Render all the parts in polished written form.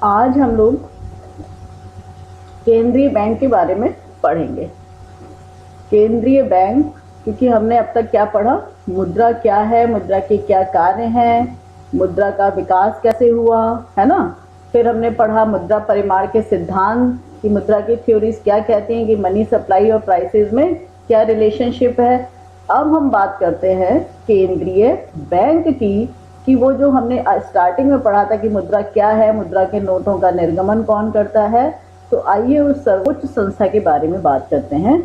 आज हम लोग केंद्रीय बैंक के बारे में पढ़ेंगे। केंद्रीय बैंक, क्योंकि हमने अब तक क्या पढ़ा, मुद्रा क्या है, मुद्रा के क्या कार्य हैं, मुद्रा का विकास कैसे हुआ, है ना। फिर हमने पढ़ा मुद्रा परिमाण के सिद्धांत कि मुद्रा की थ्योरीज क्या कहती हैं कि मनी सप्लाई और प्राइसेस में क्या रिलेशनशिप है। अब हम बात करते हैं केंद्रीय बैंक की, कि वो जो हमने स्टार्टिंग में पढ़ा था कि मुद्रा क्या है, मुद्रा के नोटों का निर्गमन कौन करता है। तो आइए उस सर्वोच्च संस्था के बारे में बात करते हैं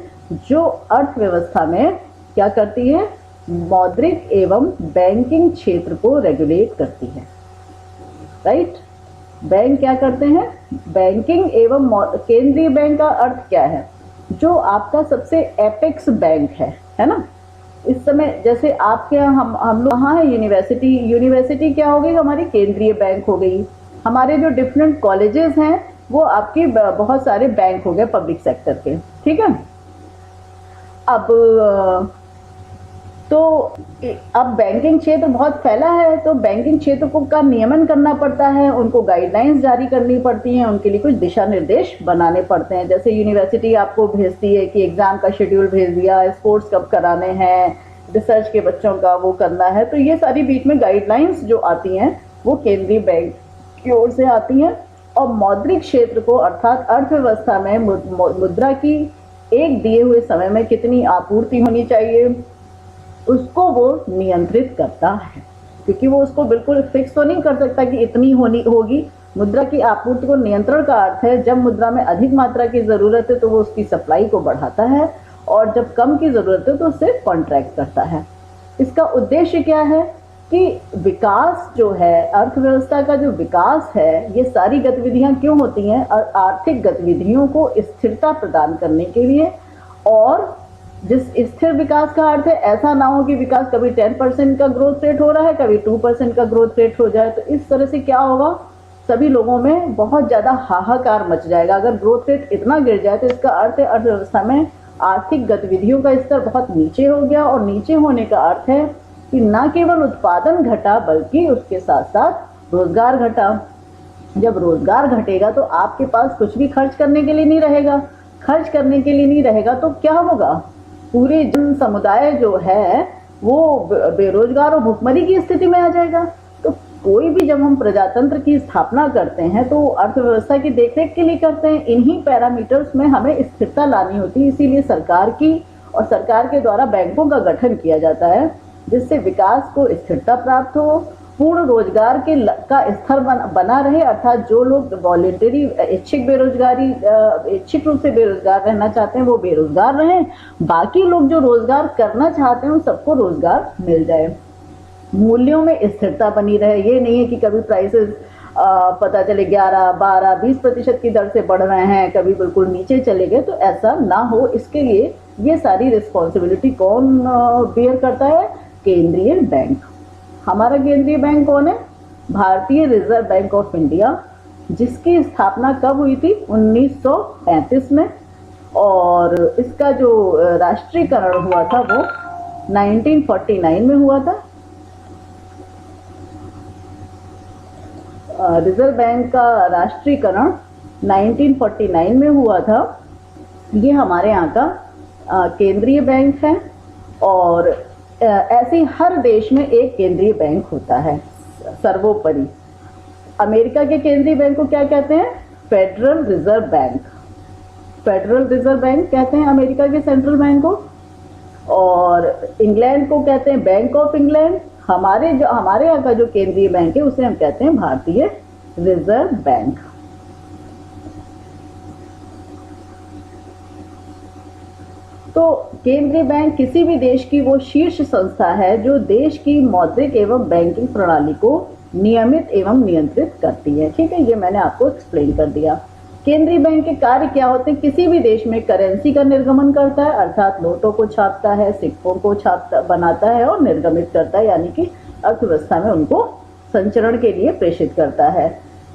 जो अर्थव्यवस्था में क्या करती है, मौद्रिक एवं बैंकिंग क्षेत्र को रेगुलेट करती है। राइट, बैंक क्या करते हैं, बैंकिंग एवं केंद्रीय बैंक का अर्थ क्या है, जो आपका सबसे एपेक्स बैंक है ना। इस समय जैसे आपके यहाँ हम लोग कहाँ है, यूनिवर्सिटी क्या हो गई, हमारी केंद्रीय बैंक हो गई। हमारे जो डिफरेंट कॉलेजेस हैं वो आपके बहुत सारे बैंक हो गए पब्लिक सेक्टर के, ठीक है। अब बैंकिंग क्षेत्र बहुत फैला है, तो बैंकिंग क्षेत्र को का नियमन करना पड़ता है, उनको गाइडलाइंस जारी करनी पड़ती हैं, उनके लिए कुछ दिशा निर्देश बनाने पड़ते हैं। जैसे यूनिवर्सिटी आपको भेजती है कि एग्जाम का शेड्यूल भेज दिया, स्पोर्ट्स कब कराने हैं, रिसर्च के बच्चों का वो करना है, तो ये सारी बीच में गाइडलाइंस जो आती हैं वो केंद्रीय बैंक की ओर से आती हैं। और मौद्रिक क्षेत्र को अर्थात अर्थव्यवस्था में मुद्रा की एक दिए हुए समय में कितनी आपूर्ति होनी चाहिए उसको वो नियंत्रित करता है, क्योंकि वो उसको बिल्कुल फिक्स तो नहीं कर सकता कि इतनी होगी। मुद्रा की आपूर्ति को नियंत्रण का अर्थ है जब मुद्रा में अधिक मात्रा की जरूरत है तो वो उसकी सप्लाई को बढ़ाता है, और जब कम की जरूरत है तो उससे कॉन्ट्रैक्ट करता है। इसका उद्देश्य क्या है कि विकास जो है, अर्थव्यवस्था का जो विकास है, ये सारी गतिविधियां क्यों होती हैं, और आर्थिक गतिविधियों को स्थिरता प्रदान करने के लिए। और जिस स्थिर विकास का अर्थ है, ऐसा ना हो कि विकास कभी 10% का ग्रोथ रेट हो रहा है, कभी 2% का ग्रोथ रेट हो जाए, तो इस तरह से क्या होगा, सभी लोगों में बहुत ज्यादा हाहाकार मच जाएगा। अगर ग्रोथ रेट इतना गिर जाए तो इसका अर्थ है अर्थव्यवस्था में आर्थिक गतिविधियों का स्तर बहुत नीचे हो गया, और नीचे होने का अर्थ है कि न केवल उत्पादन घटा बल्कि उसके साथ साथ रोजगार घटा। जब रोजगार घटेगा तो आपके पास कुछ भी खर्च करने के लिए नहीं रहेगा, खर्च करने के लिए नहीं रहेगा तो क्या होगा, पूरे जन समुदाय जो है वो बेरोजगार और भुखमरी की स्थिति में आ जाएगा। तो कोई भी जब हम प्रजातंत्र की स्थापना करते हैं तो अर्थव्यवस्था की देखरेख के लिए करते हैं, इन्हीं पैरामीटर्स में हमें स्थिरता लानी होती है। इसीलिए सरकार की और सरकार के द्वारा बैंकों का गठन किया जाता है, जिससे विकास को स्थिरता प्राप्त हो, पूर्ण रोजगार के का स्तर बना रहे, अर्थात जो लोग वॉलेंटरी इच्छिक रूप से बेरोजगार रहना चाहते हैं वो बेरोजगार रहें, बाकी लोग जो रोजगार करना चाहते हैं उन सबको रोजगार मिल जाए। मूल्यों में स्थिरता बनी रहे, ये नहीं है कि कभी प्राइसेस पता चले 11, 12, 20% की दर से बढ़ रहे हैं, कभी बिल्कुल नीचे चले गए, तो ऐसा ना हो, इसके लिए ये सारी रिस्पॉन्सिबिलिटी कौन बेयर करता है, केंद्रीय बैंक। हमारा केंद्रीय बैंक कौन है, भारतीय रिजर्व बैंक ऑफ इंडिया, जिसकी स्थापना कब हुई थी, 1935 में। और इसका जो राष्ट्रीयकरण हुआ था वो 1949 में हुआ था। रिजर्व बैंक का राष्ट्रीयकरण 1949 में हुआ था। ये हमारे यहाँ का केंद्रीय बैंक है, और ऐसे हर देश में एक केंद्रीय बैंक होता है सर्वोपरि। अमेरिका के केंद्रीय बैंक को क्या कहते हैं, federal reserve bank. Federal reserve bank कहते हैं अमेरिका के सेंट्रल बैंक को। और इंग्लैंड को कहते हैं बैंक ऑफ इंग्लैंड। हमारे यहाँ का जो केंद्रीय बैंक है उसे हम कहते हैं भारतीय रिजर्व बैंक। तो केंद्रीय बैंक किसी भी देश की वो शीर्ष संस्था है जो देश की मौद्रिक एवं बैंकिंग प्रणाली को नियमित एवं नियंत्रित करती है। ठीक है, ये मैंने आपको एक्सप्लेन कर दिया। केंद्रीय बैंक के कार्य क्या होते हैं, किसी भी देश में करेंसी का निर्गमन करता है, अर्थात नोटों को छापता है, सिक्कों को बनाता है और निर्गमित करता है, यानी कि अर्थव्यवस्था में उनको संचरण के लिए प्रेषित करता है।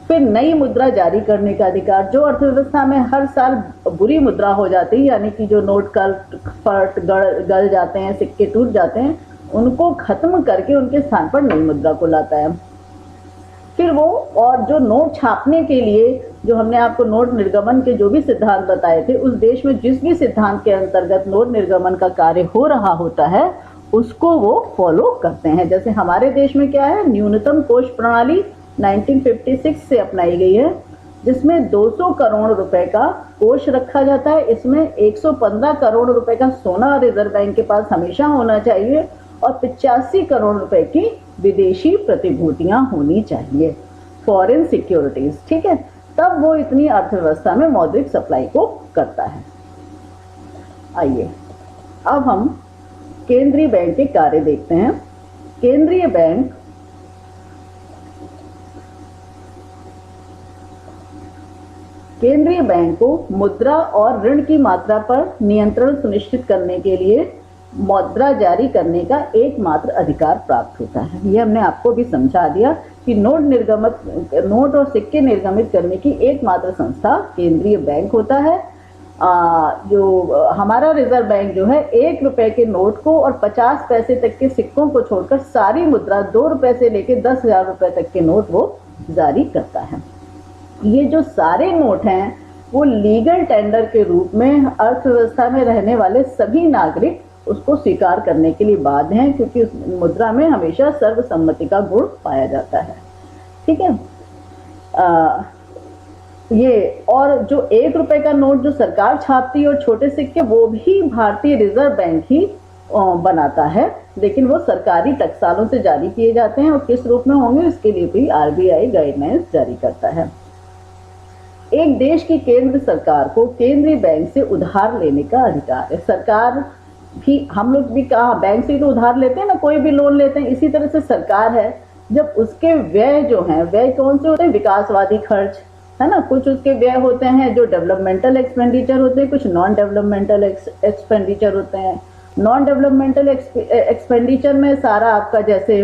फिर नई मुद्रा जारी करने का अधिकार, जो अर्थव्यवस्था में हर साल बुरी मुद्रा हो जाती है, यानी कि जो नोट गल जाते हैं, सिक्के टूट जाते हैं, उनको खत्म करके उनके स्थान पर नई मुद्रा को लाता है। फिर वो, और जो नोट छापने के लिए जो हमने आपको नोट निर्गमन के जो भी सिद्धांत बताए थे, उस देश में जिस भी सिद्धांत के अंतर्गत नोट निर्गमन का कार्य हो रहा होता है उसको वो फॉलो करते हैं। जैसे हमारे देश में क्या है, न्यूनतम कोष प्रणाली 1956 से अपनाई गई है, जिसमें 200 करोड़ रुपए का कोष रखा जाता है। इसमें 115 करोड़ रुपए का सोना रिजर्व बैंक के पास हमेशा होना चाहिए और 85 करोड़ रुपए की विदेशी प्रतिभूतियां होनी चाहिए, फॉरेन सिक्योरिटीज, ठीक है। तब वो इतनी अर्थव्यवस्था में मौद्रिक सप्लाई को करता है। आइए अब हम केंद्रीय बैंक के कार्य देखते हैं। केंद्रीय बैंक को मुद्रा और ऋण की मात्रा पर नियंत्रण सुनिश्चित करने के लिए मुद्रा जारी करने का एकमात्र अधिकार प्राप्त होता है। ये हमने आपको भी समझा दिया कि नोट और सिक्के निर्गमित करने की एकमात्र संस्था केंद्रीय बैंक होता है। जो हमारा रिजर्व बैंक जो है 1 रुपए के नोट को और 50 पैसे तक के सिक्कों को छोड़कर सारी मुद्रा 2 रुपए से लेकर 10,000 रुपए तक के नोट वो जारी करता है। ये जो सारे नोट हैं वो लीगल टेंडर के रूप में अर्थव्यवस्था में रहने वाले सभी नागरिक उसको स्वीकार करने के लिए बाध्य हैं, क्योंकि उस मुद्रा में हमेशा सर्वसम्मति का गुण पाया जाता है, ठीक है। ये और जो 1 रुपए का नोट जो सरकार छापती है और छोटे सिक्के वो भी भारतीय रिजर्व बैंक ही बनाता है, लेकिन वो सरकारी टकसालों से जारी किए जाते हैं और किस रूप में होंगे इसके लिए भी आरबीआई गाइडलाइंस जारी करता है। एक देश की केंद्र सरकार को केंद्रीय बैंक से उधार लेने का अधिकार है। सरकार भी, हम लोग भी कहा बैंक से तो उधार लेते हैं ना, कोई भी लोन लेते हैं, इसी तरह से सरकार है जब उसके व्यय जो हैं, व्यय कौन से होते हैं, विकासवादी खर्च है ना, कुछ उसके व्यय होते हैं जो डेवलपमेंटल एक्सपेंडिचर होते हैं, कुछ नॉन डेवलपमेंटल एक्सपेंडिचर होते हैं। नॉन डेवलपमेंटल एक्सपेंडिचर में सारा आपका जैसे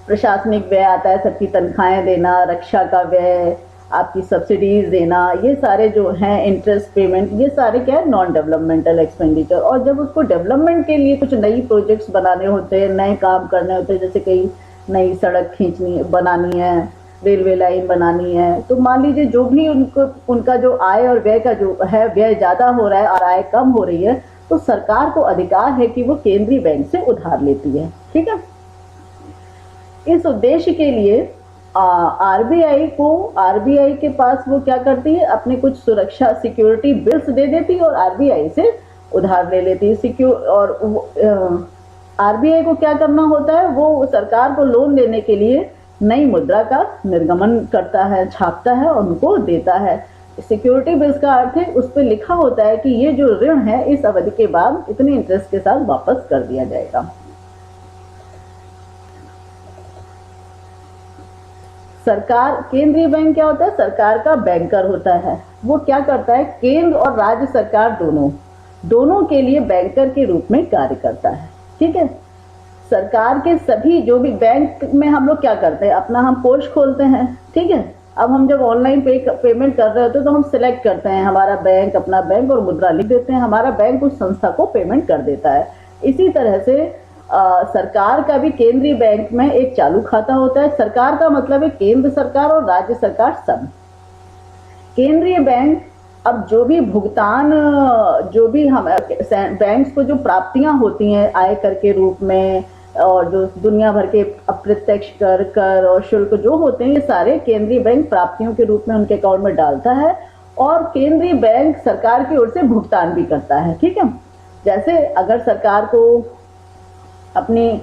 प्रशासनिक व्यय आता है, सबकी तनख्वाहें देना, रक्षा का व्यय, आपकी सब्सिडीज देना, ये सारे जो हैं इंटरेस्ट पेमेंट, ये सारे क्या है, नॉन डेवलपमेंटल एक्सपेंडिचर। और जब उसको डेवलपमेंट के लिए कुछ नई प्रोजेक्ट्स बनाने होते हैं, नए काम करने होते हैं, जैसे कहीं नई सड़क बनानी है, रेलवे लाइन बनानी है, तो मान लीजिए जो भी उनका जो आय और व्यय का जो है, व्यय ज़्यादा हो रहा है और आय कम हो रही है, तो सरकार को अधिकार है कि वो केंद्रीय बैंक से उधार लेती है, ठीक है। इस उद्देश्य के लिए आरबीआई के पास वो क्या करती है, अपने कुछ सुरक्षा सिक्योरिटी बिल्स दे देती है और आरबीआई से उधार ले लेती है। और आरबीआई को क्या करना होता है, वो सरकार को लोन देने के लिए नई मुद्रा का निर्गमन करता है, छापता है और उनको देता है। सिक्योरिटी बिल्स का अर्थ है उस पर लिखा होता है कि ये जो ऋण है इस अवधि के बाद इतने इंटरेस्ट के साथ वापस कर दिया जाएगा। सरकार, केंद्रीय बैंक क्या होता है, सरकार का बैंकर होता है। वो क्या करता है, केंद्र और राज्य सरकार दोनों के लिए बैंकर के रूप में कार्य करता है, ठीक है। सरकार के सभी जो भी बैंक में हम लोग क्या करते हैं, अपना हम कोष खोलते हैं, ठीक है। अब हम जब ऑनलाइन पेमेंट कर रहे होते हैं तो हम सिलेक्ट करते हैं हमारा बैंक, अपना बैंक और मुद्रा लिख देते हैं, हमारा बैंक उस संस्था को पेमेंट कर देता है। इसी तरह से सरकार का भी केंद्रीय बैंक में एक चालू खाता होता है। सरकार का मतलब है केंद्र सरकार और राज्य सरकार सब। केंद्रीय बैंक अब जो भी भुगतान, जो भी हम बैंक्स को जो प्राप्तियां होती हैं आयकर के रूप में और जो दुनिया भर के अप्रत्यक्ष कर और शुल्क जो होते हैं, ये सारे केंद्रीय बैंक प्राप्तियों के रूप में उनके अकाउंट में डालता है और केंद्रीय बैंक सरकार की ओर से भुगतान भी करता है, ठीक है। जैसे अगर सरकार को अपनी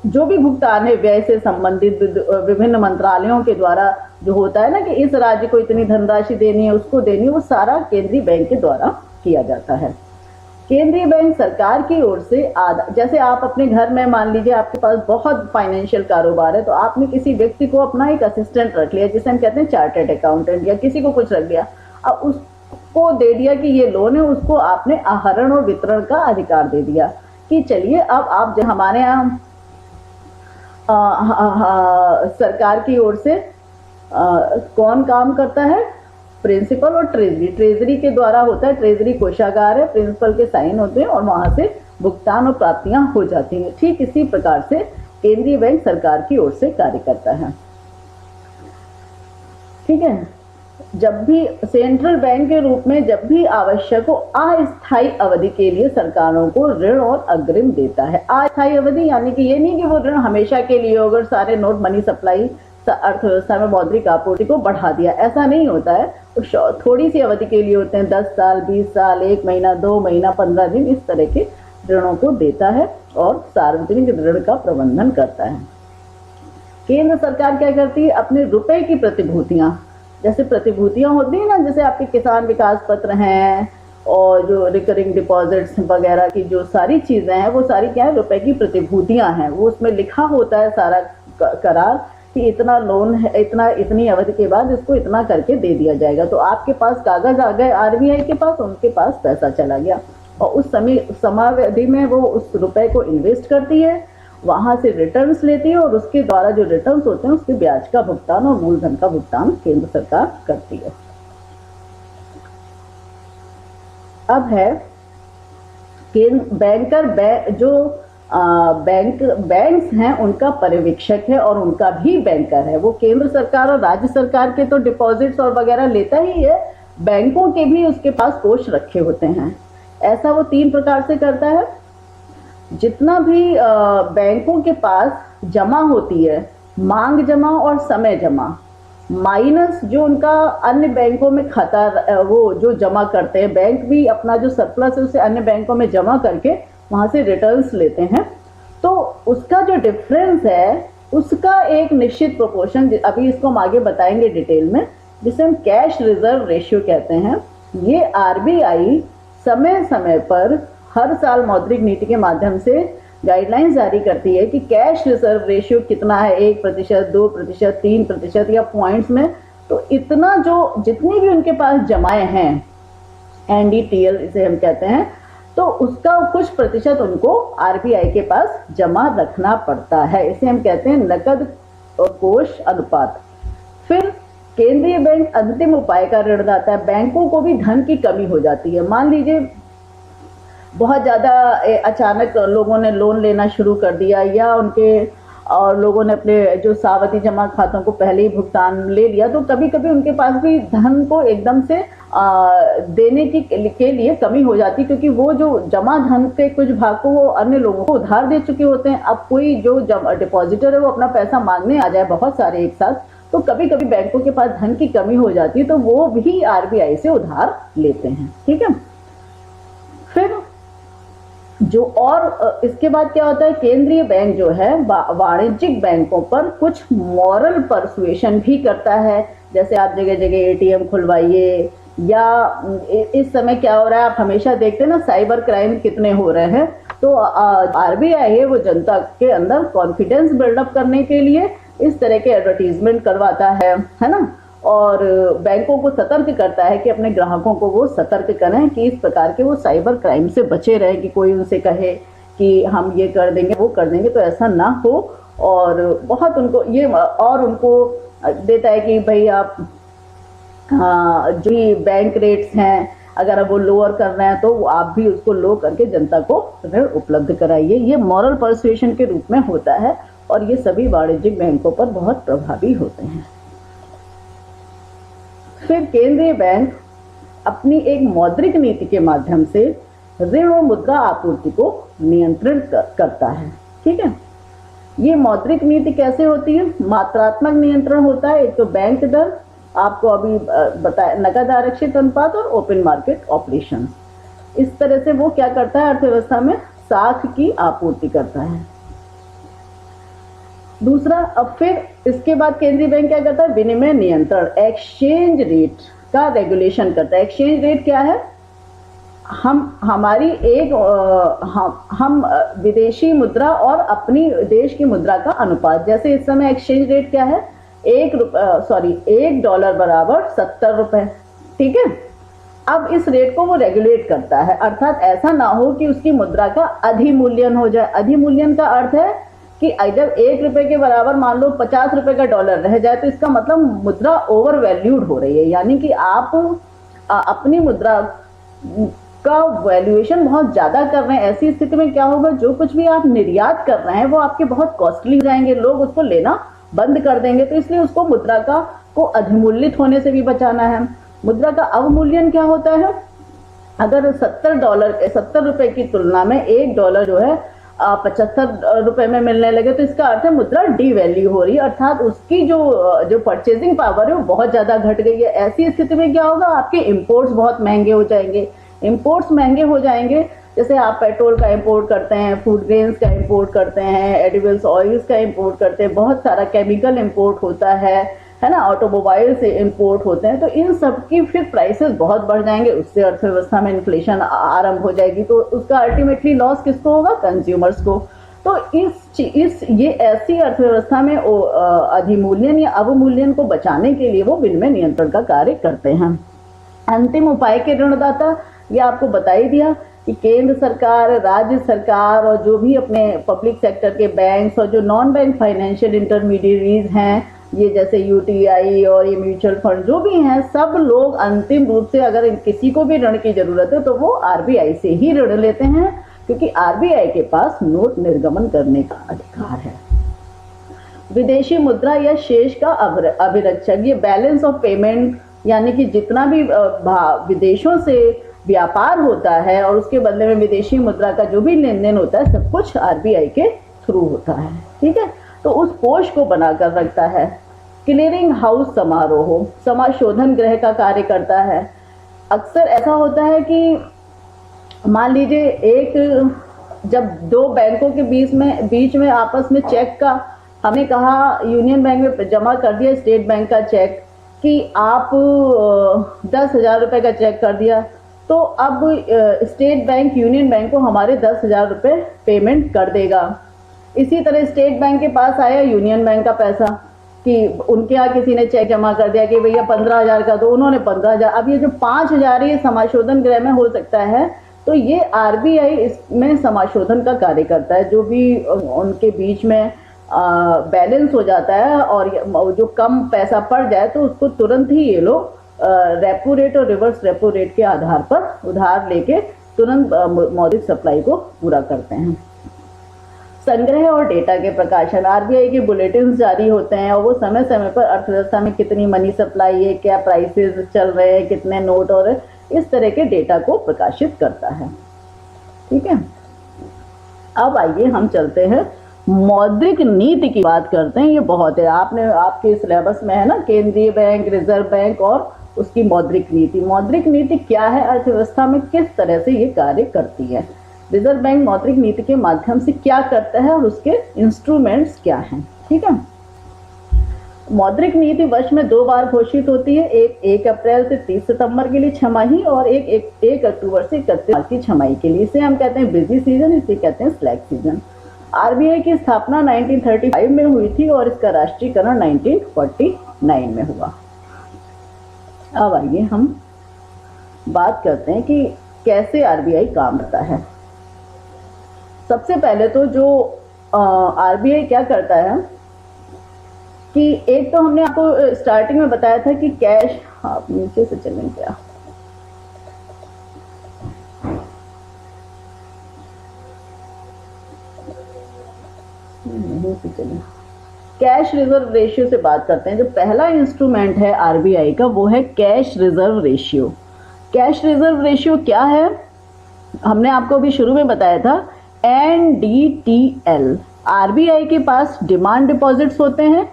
जो भी भुगतान है व्यय से संबंधित विभिन्न मंत्रालयों के द्वारा जो होता है ना कि इस राज्य को इतनी धनराशि देनी है, उसको देनी है, वो सारा केंद्रीय बैंक के द्वारा किया जाता है। केंद्रीय बैंक सरकार की ओर से जैसे आप अपने घर में मान लीजिए आपके पास बहुत फाइनेंशियल कारोबार है, तो आपने किसी व्यक्ति को अपना एक असिस्टेंट रख लिया, जिसे हम कहते हैं चार्टर्ड अकाउंटेंट, या किसी को कुछ रख दिया, अब उसको दे दिया कि ये लोन है, उसको आपने आहरण और वितरण का अधिकार दे दिया कि चलिए अब आप हमारे यहाँ सरकार की ओर से कौन काम करता है, प्रिंसिपल और ट्रेजरी के द्वारा होता है। ट्रेजरी कोषागार है, प्रिंसिपल के साइन होते हैं और वहां से भुगतान और प्राप्तियां हो जाती हैं। ठीक इसी प्रकार से केंद्रीय बैंक सरकार की ओर से कार्य करता है। ठीक है, जब भी सेंट्रल बैंक के रूप में जब भी आवश्यक हो अस्थायी अवधि के लिए सरकारों को ऋण और अग्रिम देता है। अस्थायी अवधि यानी कि ये नहीं कि वो ऋण हमेशा के लिए, अगर सारे नोट मनी सप्लाई अर्थव्यवस्था में मौद्रिक आपूर्ति को बढ़ा दिया, ऐसा नहीं होता है। थोड़ी सी अवधि के लिए होते हैं, 10 साल, 20 साल, 1 महीना, 2 महीना, 15 दिन, इस तरह के ऋणों को देता है और सार्वजनिक ऋण का प्रबंधन करता है। केंद्र सरकार क्या करती है, अपने रुपए की प्रतिभूतियां, जैसे प्रतिभूतियां होती है ना, जैसे आपके किसान विकास पत्र हैं और जो रिकरिंग डिपॉजिट्स वगैरह की जो सारी चीजें हैं, वो सारी क्या है, रुपए की प्रतिभूतियां हैं। वो उसमें लिखा होता है सारा करार कि इतना लोन है, इतनी अवधि के बाद इसको इतना करके दे दिया जाएगा। तो आपके पास कागज आ गए आरबीआई के पास, उनके पास पैसा चला गया और उस समयावधि में वो उस रुपए को इन्वेस्ट करती है, वहां से रिटर्न्स लेती है और उसके द्वारा जो रिटर्न्स होते हैं उसके ब्याज का भुगतान और मूलधन का भुगतान केंद्र सरकार करती है। अब है बैंक्स हैं उनका पर्यवेक्षक है और उनका भी बैंकर है। वो केंद्र सरकार और राज्य सरकार के तो डिपॉजिट्स और वगैरह लेता ही है, बैंकों के भी उसके पास कोष रखे होते हैं। ऐसा वो 3 प्रकार से करता है। जितना भी बैंकों के पास जमा होती है, मांग जमा और समय जमा, माइनस जो उनका अन्य बैंकों में खाता, वो जो जमा करते हैं, बैंक भी अपना जो सरप्लस है उसे अन्य बैंकों में जमा करके वहां से रिटर्न्स लेते हैं, तो उसका जो डिफरेंस है उसका एक निश्चित प्रोपोर्शन, अभी इसको हम आगे बताएंगे डिटेल में, जिसे हम कैश रिजर्व रेशियो कहते हैं। ये आरबीआई समय समय पर हर साल मौद्रिक नीति के माध्यम से गाइडलाइंस जारी करती है कि कैश रिजर्व रेशियो कितना है, 1%, 2%, 3% या पॉइंट्स में। तो इतना जो जितनी भी उनके पास जमाए हैं, एनडीटीएल इसे हम कहते हैं, तो उसका कुछ प्रतिशत उनको आरबीआई के पास जमा रखना पड़ता है। इसे हम कहते हैं नकद और कोष अनुपात। फिर केंद्रीय बैंक अंतिम उपाय का ऋणदाता है। बैंकों को भी धन की कमी हो जाती है। मान लीजिए बहुत ज़्यादा अचानक लोगों ने लोन लेना शुरू कर दिया, या उनके और लोगों ने अपने जो सावधि जमा खातों को पहले ही भुगतान ले लिया, तो कभी कभी उनके पास भी धन को एकदम से देने के लिए कमी हो जाती, क्योंकि वो जो जमा धन के कुछ भाग को वो अन्य लोगों को उधार दे चुके होते हैं। अब कोई जो डिपॉजिटर है वो अपना पैसा मांगने आ जाए बहुत सारे एक साथ, तो कभी कभी बैंकों के पास धन की कमी हो जाती है, तो वो भी आरबीआई से उधार लेते हैं। ठीक है, फिर जो और इसके बाद क्या होता है, केंद्रीय बैंक जो है वाणिज्यिक बैंकों पर कुछ मॉरल परसुएशन भी करता है। जैसे आप जगह जगह एटीएम खुलवाइए, या इस समय क्या हो रहा है, आप हमेशा देखते हैं ना साइबर क्राइम कितने हो रहे हैं, तो आरबीआई है वो जनता के अंदर कॉन्फिडेंस बिल्डअप करने के लिए इस तरह के एडवर्टीजमेंट करवाता है ना, और बैंकों को सतर्क करता है कि अपने ग्राहकों को वो सतर्क करें कि इस प्रकार के वो साइबर क्राइम से बचे रहें, कि कोई उनसे कहे कि हम ये कर देंगे वो कर देंगे, तो ऐसा ना हो। और बहुत उनको ये और उनको देता है कि भाई आप जो बैंक रेट्स हैं अगर अब वो लोअर कर रहे हैं तो आप भी उसको लो करके जनता को ऋण उपलब्ध कराइए। ये मॉरल परसुएशन के रूप में होता है और ये सभी वाणिज्यिक बैंकों पर बहुत प्रभावी होते हैं। फिर केंद्रीय बैंक अपनी एक मौद्रिक नीति के माध्यम से ऋण और मुद्रा आपूर्ति को नियंत्रित करता है। ठीक है, ये मौद्रिक नीति कैसे होती है, मात्रात्मक नियंत्रण होता है। एक तो बैंक दर, आपको अभी बताया, नकद आरक्षित अनुपात और ओपन मार्केट ऑपरेशन। इस तरह से वो क्या करता है, अर्थव्यवस्था में साख की आपूर्ति करता है। दूसरा, अब फिर इसके बाद केंद्रीय बैंक क्या करता है, विनिमय नियंत्रण, एक्सचेंज रेट का रेगुलेशन करता है। एक्सचेंज रेट क्या है, हमारी एक हम विदेशी मुद्रा और अपनी देश की मुद्रा का अनुपात। जैसे इस समय एक्सचेंज रेट क्या है, $1 बराबर 70 रुपए। ठीक है, अब इस रेट को वो रेगुलेट करता है, अर्थात ऐसा ना हो कि उसकी मुद्रा का अधिमूल्यन हो जाए। अधिमूल्यन का अर्थ है कि अगर ₹1 के बराबर मान लो $50 का डॉलर रह जाए, तो इसका मतलब मुद्रा ओवर वैल्यूड हो रही है, यानी कि आप अपनी मुद्रा आपका वैल्यूएशन बहुत ज़्यादा कर रहे हैं, ऐसी स्थिति में क्या होगा, जो कुछ भी आप निर्यात कर रहे हैं वो आपके बहुत कॉस्टली हो जाएंगे, लोग उसको लेना बंद कर देंगे। तो इसलिए उसको मुद्रा को अधिमूल्यित होने से भी बचाना है। मुद्रा का अवमूल्यन क्या होता है, अगर $70 की तुलना में $1 जो है 75 रुपए में मिलने लगे, तो इसका अर्थ है मुद्रा डीवैल्यू हो रही है, अर्थात उसकी जो परचेजिंग पावर है वो बहुत ज्यादा घट गई है। ऐसी स्थिति में क्या होगा, आपके इंपोर्ट्स बहुत महंगे हो जाएंगे। इंपोर्ट्स महंगे हो जाएंगे, जैसे आप पेट्रोल का इंपोर्ट करते हैं, फूड ग्रेन्स का इंपोर्ट करते हैं, एडिबल्स ऑयल्स का इंपोर्ट करते हैं, बहुत सारा केमिकल इंपोर्ट होता है ना, ऑटोमोबाइल से इंपोर्ट होते हैं, तो इन सब की फिर प्राइसेस बहुत बढ़ जाएंगे, उससे अर्थव्यवस्था में इन्फ्लेशन आरंभ हो जाएगी। तो उसका अल्टीमेटली लॉस किसको होगा, कंज्यूमर्स को। तो ये ऐसी अर्थव्यवस्था में अधिमूल्यन या अवमूल्यन को बचाने के लिए वो विनिमय नियंत्रण का कार्य करते हैं। अंतिम उपाय के ऋणदाता, ये आपको बता ही दिया कि केंद्र सरकार, राज्य सरकार और जो भी अपने पब्लिक सेक्टर के बैंक्स और जो नॉन बैंक फाइनेंशियल इंटरमीडियरीज हैं, ये जैसे यूटीआई और ये म्यूचुअल फंड जो भी हैं, सब लोग अंतिम रूप से अगर किसी को भी ऋण की जरूरत है तो वो आरबीआई से ही ऋण लेते हैं, क्योंकि आरबीआई के पास नोट निर्गमन करने का अधिकार है। विदेशी मुद्रा या शेष का अभिरक्षक, ये बैलेंस ऑफ पेमेंट, यानी कि जितना भी विदेशों से व्यापार होता है और उसके बदले में विदेशी मुद्रा का जो भी लेन देन होता है, सब कुछ आरबीआई के थ्रू होता है। ठीक है, तो उस कोष को बनाकर रखता है। क्लियरिंग हाउस समारोह, समाशोधन गृह का कार्य करता है। अक्सर ऐसा होता है कि मान लीजिए जब दो बैंकों के बीच में आपस में चेक का, हमने कहा यूनियन बैंक में जमा कर दिया स्टेट बैंक का चेक कि आप 10,000 रुपए का चेक कर दिया, तो अब स्टेट बैंक यूनियन बैंक को हमारे 10,000 रुपए पेमेंट कर देगा। इसी तरह स्टेट बैंक के पास आया यूनियन बैंक का पैसा कि उनके यहाँ किसी ने चेक जमा कर दिया कि भैया 15,000 का, तो उन्होंने 15,000। अब ये जो 5,000 ये समाशोधन गृह में हो सकता है, तो ये आरबीआई इसमें समाशोधन का कार्य करता है। जो भी उनके बीच में बैलेंस हो जाता है और जो कम पैसा पड़ जाए तो उसको तुरंत ही ये लोग रेपो रेट और रिवर्स रेपो रेट के आधार पर उधार लेके तुरंत मौद्रिक सप्लाई को पूरा करते हैं। संग्रह और डेटा के प्रकाशन, आरबीआई के बुलेटिन जारी होते हैं और वो समय समय पर अर्थव्यवस्था में कितनी मनी सप्लाई है, क्या प्राइसेस चल रहे हैं, कितने नोट, और इस तरह के डेटा को प्रकाशित करता है। ठीक है, अब आइए हम चलते हैं मौद्रिक नीति की बात करते हैं। ये बहुत है, आपके सिलेबस में है ना, केंद्रीय बैंक, रिजर्व बैंक और उसकी मौद्रिक नीति। मौद्रिक नीति क्या है, अर्थव्यवस्था में किस तरह से ये कार्य करती है, रिजर्व बैंक मौद्रिक नीति के माध्यम से क्या करता है और उसके इंस्ट्रूमेंट्स क्या हैं। ठीक है, मौद्रिक नीति वर्ष में 2 बार घोषित होती है, एक 1 अप्रैल से 30 सितंबर के लिए छमाही और एक अक्टूबर से 31 की छमाही के लिए। इसे हम कहते हैं बिजी सीजन, इसे कहते हैं स्लैक सीजन। आरबीआई की स्थापना 1935 में हुई थी और इसका राष्ट्रीयकरण 1949 में हुआ। अब आइए हम बात करते हैं कि कैसे आरबीआई काम करता है। सबसे पहले तो जो आरबीआई क्या करता है कि एक तो हमने आपको स्टार्टिंग में बताया था कि कैश, आप नीचे से चलें क्या, कैश रिजर्व रेशियो से बात करते हैं। जो पहला इंस्ट्रूमेंट है आरबीआई का वो है cash reserve ratio. Cash reserve ratio क्या है, हमने आपको अभी शुरू में बताया था, NDTL। आरबीआई के पास डिमांड डिपॉजिट्स होते हैं,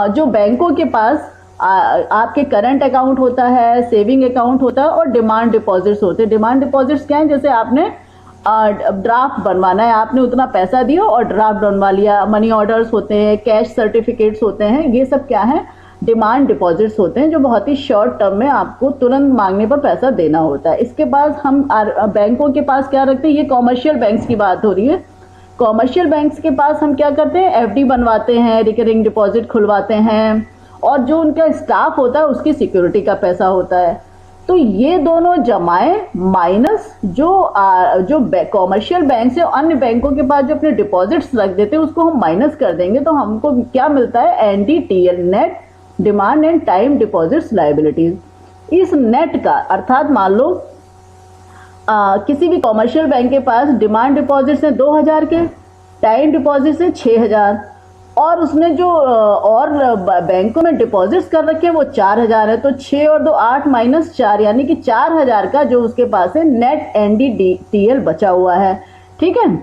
जो बैंकों के पास आपके करंट अकाउंट होता है, सेविंग अकाउंट होता है और डिमांड डिपॉजिट्स होते हैं। डिमांड डिपॉजिट्स क्या है, जैसे आपने ड्राफ्ट बनवाना है, आपने उतना पैसा दिया और ड्राफ्ट बनवा लिया। मनी ऑर्डर्स होते हैं, कैश सर्टिफिकेट्स होते हैं, ये सब क्या है, डिमांड डिपॉजिट्स होते हैं, जो बहुत ही शॉर्ट टर्म में आपको तुरंत मांगने पर पैसा देना होता है। इसके बाद हम बैंकों के पास क्या रखते हैं, ये कॉमर्शियल बैंक्स की बात हो रही है। कॉमर्शियल बैंक्स के पास हम क्या करते हैं, एफडी बनवाते हैं, रिकरिंग डिपॉजिट खुलवाते हैं और जो उनका स्टाफ होता है उसकी सिक्योरिटी का पैसा होता है। तो ये दोनों जमाए माइनस जो कॉमर्शियल बैंक से अन्य बैंकों के पास जो अपने डिपॉजिट्स रख देते हैं उसको हम माइनस कर देंगे, तो हमको क्या मिलता है, NDTL, net demand and time deposits liabilities. इस नेट का अर्थात मान लो किसी भी कॉमर्शियल बैंक के पास डिमांड डिपॉजिट्स हैं 2000 के, टाइम डिपॉजिट्स हैं 6000, और उसने जो और बैंकों में डिपॉजिट्स कर रखे हैं वो 4000 है। तो 6 और 2 8 माइनस 4 यानी कि 4000 का जो उसके पास है नेट एनडीटीएल बचा हुआ है। ठीक है,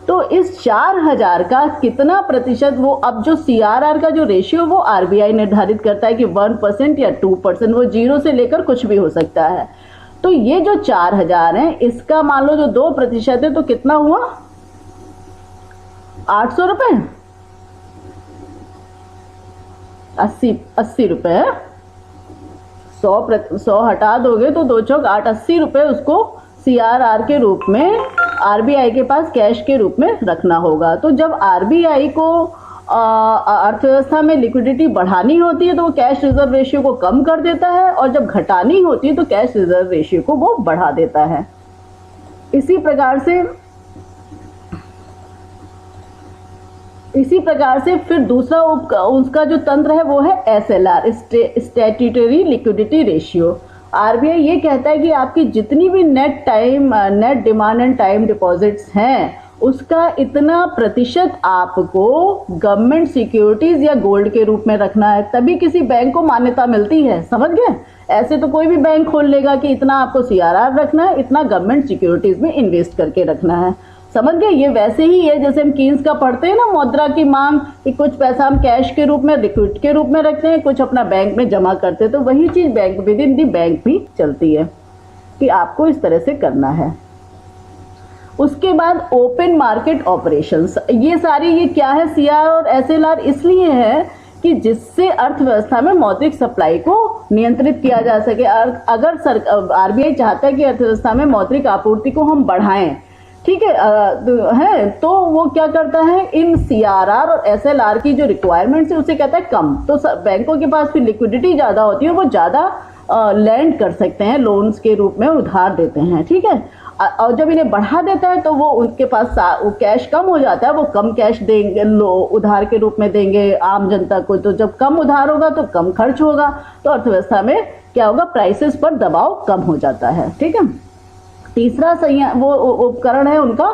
तो इस 4000 का कितना प्रतिशत वो, अब जो सीआरआर का जो रेशियो वो आरबीआई निर्धारित करता है कि 1% या 2%, वो 0 से लेकर कुछ भी हो सकता है। तो ये जो 4000 है इसका मान लो जो 2% है तो कितना हुआ, 800 रुपए, 80 रुपए, 100 हटा दोगे तो 2 चौक 8, 80 रुपए उसको सीआरआर के रूप में आरबीआई के पास कैश के रूप में रखना होगा। तो जब आरबीआई को अर्थव्यवस्था में लिक्विडिटी बढ़ानी होती है तो वो कैश रिजर्व रेशियो को कम कर देता है, और जब घटानी होती है तो कैश रिजर्व रेशियो को वो बढ़ा देता है। इसी प्रकार से फिर दूसरा उसका जो तंत्र है वो है SLR, statutory liquidity ratio. RBI ये कहता है कि आपकी जितनी भी net demand and time deposits हैं उसका इतना प्रतिशत आपको गवर्नमेंट सिक्योरिटीज या गोल्ड के रूप में रखना है, तभी किसी बैंक को मान्यता मिलती है। समझ गए? ऐसे तो कोई भी बैंक खोल लेगा कि इतना आपको सीआरआर रखना है, इतना गवर्नमेंट सिक्योरिटीज में इन्वेस्ट करके रखना है। समझ गए? ये वैसे ही है जैसे हम कीन्स का पढ़ते हैं ना, मुद्रा की मांग, कि कुछ पैसा हम कैश के रूप में, लिक्विड के रूप में रखते हैं, कुछ अपना बैंक में जमा करते हैं। तो वही चीज bank with in the bank भी चलती है कि आपको इस तरह से करना है। उसके बाद ओपन मार्केट ऑपरेशंस, ये सारी ये क्या है, सीआर और एसएलआर इसलिए है कि जिससे अर्थव्यवस्था में मौद्रिक सप्लाई को नियंत्रित किया जा सके। अगर आरबीआई चाहता है कि अर्थव्यवस्था में मौद्रिक आपूर्ति को हम बढ़ाएं, ठीक है, तो वो क्या करता है, इन सीआरआर और एसएलआर की जो रिक्वायरमेंट्स है उसे कहता है कम। तो बैंकों के पास फिर लिक्विडिटी ज्यादा होती है, वो ज्यादा लैंड कर सकते हैं, लोन्स के रूप में उधार देते हैं। ठीक है, और जब इन्हें बढ़ा देता है तो वो उनके पास वो कैश कम हो जाता है, वो कम कैश देंगे, उधार के रूप में देंगे आम जनता को। तो जब कम उधार होगा तो कम खर्च होगा, तो अर्थव्यवस्था में क्या होगा, प्राइसेस पर दबाव कम हो जाता है। ठीक है, तीसरा वो उपकरण है उनका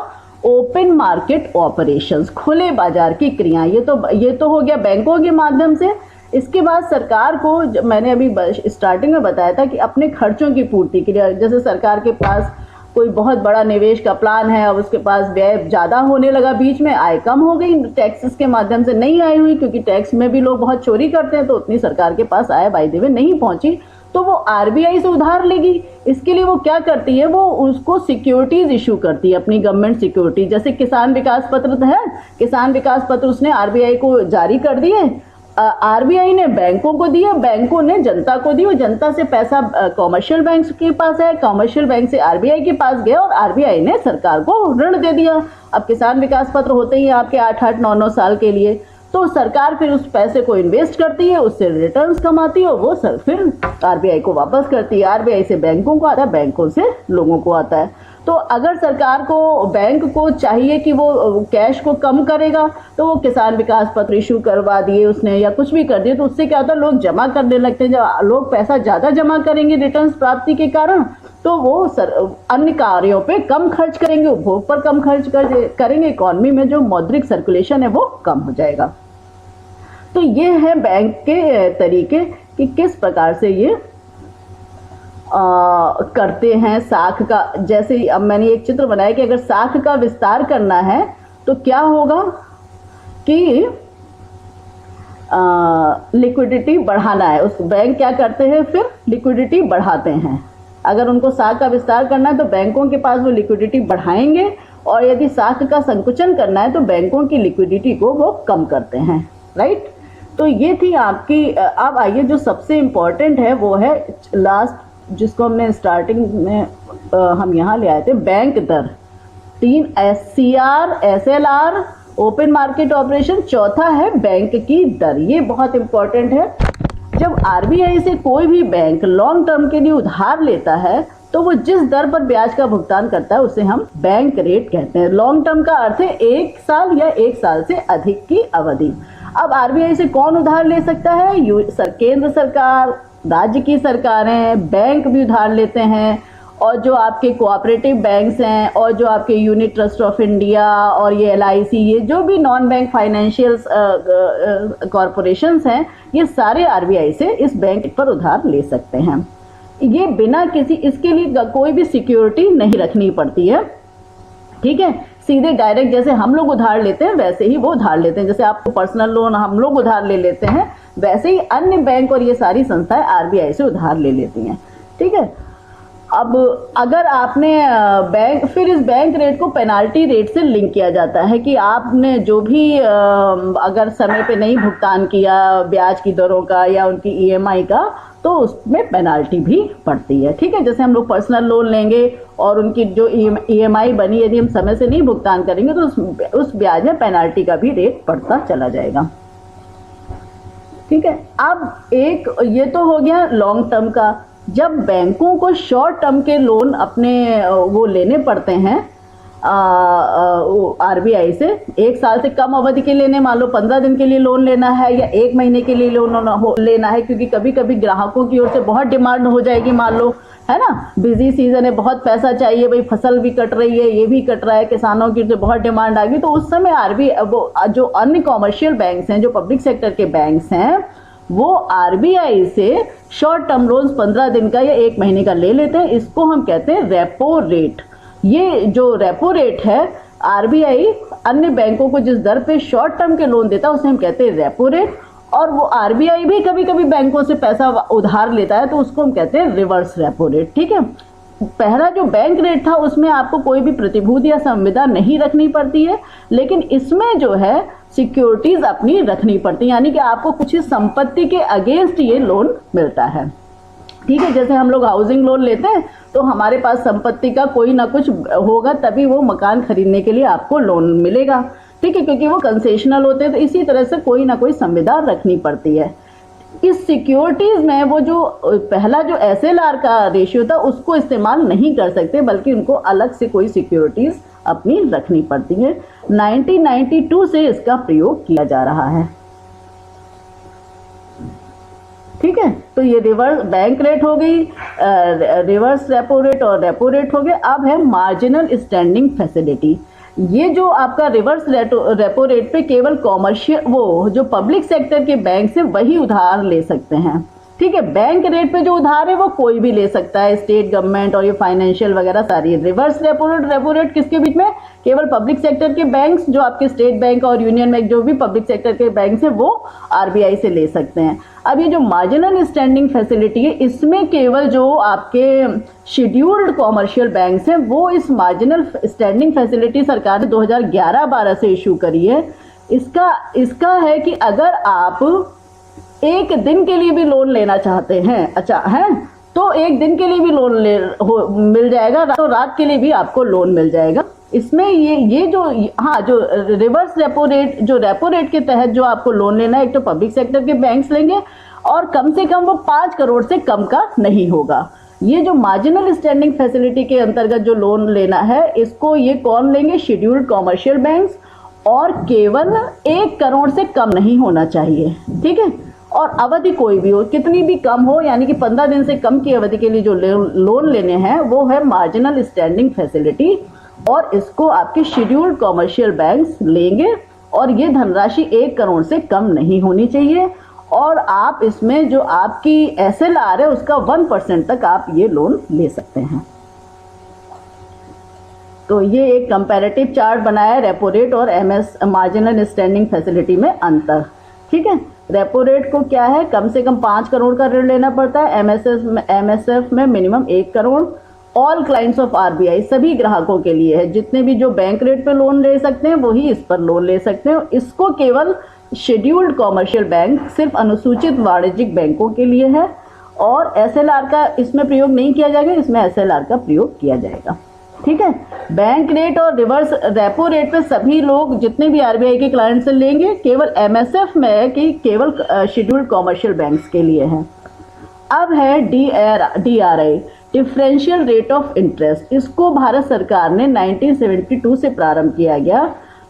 ओपन मार्केट ऑपरेशंस, खुले बाजार की क्रियाएं। ये तो हो गया बैंकों के माध्यम से। इसके बाद सरकार को, मैंने अभी स्टार्टिंग में बताया था कि अपने खर्चों की पूर्ति के लिए, जैसे सरकार के पास कोई बहुत बड़ा निवेश का प्लान है, अब उसके पास व्यय ज्यादा होने लगा, बीच में आय कम हो गई, टैक्सेस के माध्यम से नहीं आई हुई, क्योंकि टैक्स में भी लोग बहुत चोरी करते हैं, तो उतनी सरकार के पास आय बाय द वे नहीं पहुंची, तो वो आरबीआई से उधार लेगी। इसके लिए वो क्या करती है, वो उसको सिक्योरिटीज इशू करती है, अपनी गवर्नमेंट सिक्योरिटी। जैसे किसान विकास पत्र है, किसान विकास पत्र उसने आरबीआई को जारी कर दिए, आरबीआई ने बैंकों को दिया, बैंकों ने जनता को दी, जनता से पैसा कॉमर्शियल बैंक के पास है, कॉमर्शियल बैंक से आरबीआई के पास गया, और आरबीआई ने सरकार को ऋण दे दिया। अब किसान विकास पत्र होते ही आपके 8-8, 9-9 साल के लिए, तो सरकार फिर उस पैसे को इन्वेस्ट करती है, उससे रिटर्न्स कमाती है, और वो फिर आरबीआई को वापस करती है। आरबीआई से बैंकों को आता है, बैंकों से लोगों को आता है। तो अगर सरकार को, बैंक को चाहिए कि वो कैश को कम करेगा, तो वो किसान विकास पत्र इशू करवा दिए उसने, या कुछ भी कर दिए, तो उससे क्या होता है, लोग जमा करने लगते हैं। जब लोग पैसा ज्यादा जमा करेंगे रिटर्न्स प्राप्ति के कारण, तो वो अन्य कार्यों पे कम खर्च करेंगे, उपभोग पर कम खर्च करेंगे, इकोनॉमी में जो मौद्रिक सर्कुलेशन है वो कम हो जाएगा। तो ये है बैंक के तरीके कि किस प्रकार से ये करते हैं साख का। जैसे अब मैंने एक चित्र बनाया कि अगर साख का विस्तार करना है तो क्या होगा कि लिक्विडिटी बढ़ाना है, उस बैंक क्या करते हैं, फिर लिक्विडिटी बढ़ाते हैं। अगर उनको साख का विस्तार करना है तो बैंकों के पास वो लिक्विडिटी बढ़ाएंगे, और यदि साख का संकुचन करना है तो बैंकों की लिक्विडिटी को वो कम करते हैं। राइट, तो ये थी आपकी। अब आइए जो सबसे इम्पोर्टेंट है वो है लास्ट, जिसको हमने स्टार्टिंग में हम यहाँ ले आए थे, बैंक दर। 3 CR, SLR, open market operation, चौथा है बैंक की दर। ये बहुत इंपॉर्टेंट है। जब आरबीआई से कोई भी बैंक लॉन्ग टर्म के लिए उधार लेता है तो वो जिस दर पर ब्याज का भुगतान करता है उसे हम बैंक रेट कहते हैं। लॉन्ग टर्म का अर्थ है 1 साल या 1 साल से अधिक की अवधि। अब आरबीआई से कौन उधार ले सकता है? केंद्र सरकार, राज्य की सरकारें, बैंक भी उधार लेते हैं, और जो आपके कोऑपरेटिव बैंक्स हैं और जो आपके यूनिट ट्रस्ट ऑफ इंडिया और ये LIC, ये जो भी नॉन बैंक फाइनेंशियल कॉरपोरेशंस हैं, ये सारे RBI से इस बैंक पर उधार ले सकते हैं। ये बिना किसी, इसके लिए कोई भी सिक्योरिटी नहीं रखनी पड़ती है, ठीक है। सीधे डायरेक्ट जैसे हम लोग उधार लेते हैं वैसे ही वो उधार लेते हैं। जैसे आपको पर्सनल लोन हम लोग उधार ले लेते हैं, वैसे ही अन्य बैंक और ये सारी संस्थाएं RBI से उधार ले लेती हैं, ठीक है। अब अगर आपने बैंक, फिर इस बैंक रेट को पेनाल्टी रेट से लिंक किया जाता है कि आपने जो भी अगर समय पे नहीं भुगतान किया ब्याज की दरों का या उनकी EMI का, तो उसमें पेनाल्टी भी पड़ती है, ठीक है। जैसे हम लोग पर्सनल लोन लेंगे और उनकी जो EMI बनी, यदि हम समय से नहीं भुगतान करेंगे तो उस ब्याज में पेनाल्टी का भी रेट बढ़ता चला जाएगा, ठीक है। अब एक ये तो हो गया लॉन्ग टर्म का। जब बैंकों को शॉर्ट टर्म के लोन अपने वो लेने पड़ते हैं RBI से, 1 साल से कम अवधि के लेने, मान लो 15 दिन के लिए लोन लेना है या 1 महीने के लिए लोन लेना है, क्योंकि कभी कभी ग्राहकों की ओर से बहुत डिमांड हो जाएगी, मान लो, है ना, बिजी सीजन है, बहुत पैसा चाहिए, भाई फसल भी कट रही है, ये भी कट रहा है, किसानों की ओर से बहुत डिमांड आ गई, तो उस समय RBI वो जो अन्य कॉमर्शियल बैंक्स हैं, जो पब्लिक सेक्टर के बैंक्स हैं, वो RBI से शॉर्ट टर्म लोन्स 15 दिन का या 1 महीने का ले लेते हैं। इसको हम कहते हैं रेपो रेट। ये जो रेपो रेट है, RBI अन्य बैंकों को जिस दर पे शॉर्ट टर्म के लोन देता है उसे हम कहते हैं रेपो रेट। और वो RBI भी कभी कभी बैंकों से पैसा उधार लेता है तो उसको हम कहते हैं रिवर्स रेपो रेट, ठीक है। पहला जो बैंक रेट था उसमें आपको कोई भी प्रतिभूति या संविदा नहीं रखनी पड़ती है, लेकिन इसमें जो है सिक्योरिटीज अपनी रखनी पड़ती है, यानी कि आपको कुछ संपत्ति के अगेंस्ट ये लोन मिलता है, ठीक है। जैसे हम लोग हाउसिंग लोन लेते हैं तो हमारे पास संपत्ति का कोई ना कुछ होगा, तभी वो मकान खरीदने के लिए आपको लोन मिलेगा, ठीक है, क्योंकि वो कंसेशनल होते हैं। तो इसी तरह से कोई ना कोई संविदा रखनी पड़ती है। इस सिक्योरिटीज में वो जो पहला जो SLR का रेशियो था उसको इस्तेमाल नहीं कर सकते, बल्कि उनको अलग से कोई सिक्योरिटीज अपनी रखनी पड़ती है। 1992 से इसका प्रयोग किया जा रहा है, ठीक है। तो ये रिवर्स बैंक रेट हो गई, रिवर्स रेपो रेट और रेपो रेट हो गए। अब है मार्जिनल स्टैंडिंग फैसिलिटी। ये जो आपका रिवर्स रेपो रेट पे केवल कॉमर्शियल, वो जो पब्लिक सेक्टर के बैंक से वही उधार ले सकते हैं, ठीक है। बैंक रेट पे जो उधार है वो कोई भी ले सकता है, स्टेट गवर्नमेंट और ये फाइनेंशियल वगैरह सारी। रिवर्स रेपो रेट किसके बीच में? केवल पब्लिक सेक्टर के बैंक्स, जो आपके स्टेट बैंक और यूनियन बैंक, जो भी पब्लिक सेक्टर के बैंक्स हैं, वो RBI से ले सकते हैं। अब ये जो मार्जिनल स्टैंडिंग फैसिलिटी है, इसमें केवल जो आपके शेड्यूल्ड कॉमर्शियल बैंक्स हैं वो इस मार्जिनल स्टैंडिंग फैसिलिटी सरकार ने 2011-12 से इशू करी है। इसका है कि अगर आप 1 दिन के लिए भी लोन लेना चाहते हैं, अच्छा है, तो 1 दिन के लिए भी लोन मिल जाएगा, तो रात के लिए भी आपको लोन मिल जाएगा। इसमें ये जो जो रिवर्स रेपो रेट, जो रेपो रेट के तहत जो आपको लोन लेना है, एक तो पब्लिक सेक्टर के बैंक्स लेंगे और कम से कम वो 5 करोड़ से कम का नहीं होगा। ये जो मार्जिनल स्टैंडिंग फैसिलिटी के अंतर्गत जो लोन लेना है, इसको ये कौन लेंगे? शेड्यूल्ड कॉमर्शियल बैंक्स, और केवल 1 करोड़ से कम नहीं होना चाहिए, ठीक है। और अवधि कोई भी हो, कितनी भी कम हो, यानी कि 15 दिन से कम की अवधि के लिए जो लोन लेने हैं वो है मार्जिनल स्टैंडिंग फैसिलिटी, और इसको आपके शेड्यूल्ड कॉमर्शियल बैंक्स लेंगे और ये धनराशि 1 करोड़ से कम नहीं होनी चाहिए। और आप इसमें जो आपकी SLR है उसका 1% तक आप ये लोन ले सकते हैं। तो ये एक कंपैरेटिव चार्ट बनाया है रेपो रेट और मार्जिनल स्टैंडिंग फैसिलिटी में अंतर, ठीक है। रेपो रेट को क्या है? कम से कम 5 करोड़ का ऋण लेना पड़ता है। MSF में minimum 1 crore. All clients of RBI, सभी ग्राहकों के लिए है। जितने भी जो बैंक रेट पे लोन ले सकते हैं वही इस पर लोन ले सकते हैं। इसको केवल शेड्यूल्ड कॉमर्शियल बैंक, सिर्फ अनुसूचित वाणिज्यिक बैंकों के लिए है। और SLR का इसमें प्रयोग नहीं किया जाएगा, इसमें SLR का प्रयोग किया जाएगा, ठीक है। बैंक रेट और रिवर्स रेपो रेट पे सभी लोग जितने भी RBI के क्लाइंट से लेंगे, केवल MSF में है कि केवल शेड्यूल्ड कॉमर्शियल बैंक्स के लिए है। अब है DRI, differential rate of interest. इसको भारत सरकार ने 1972 से प्रारंभ किया गया।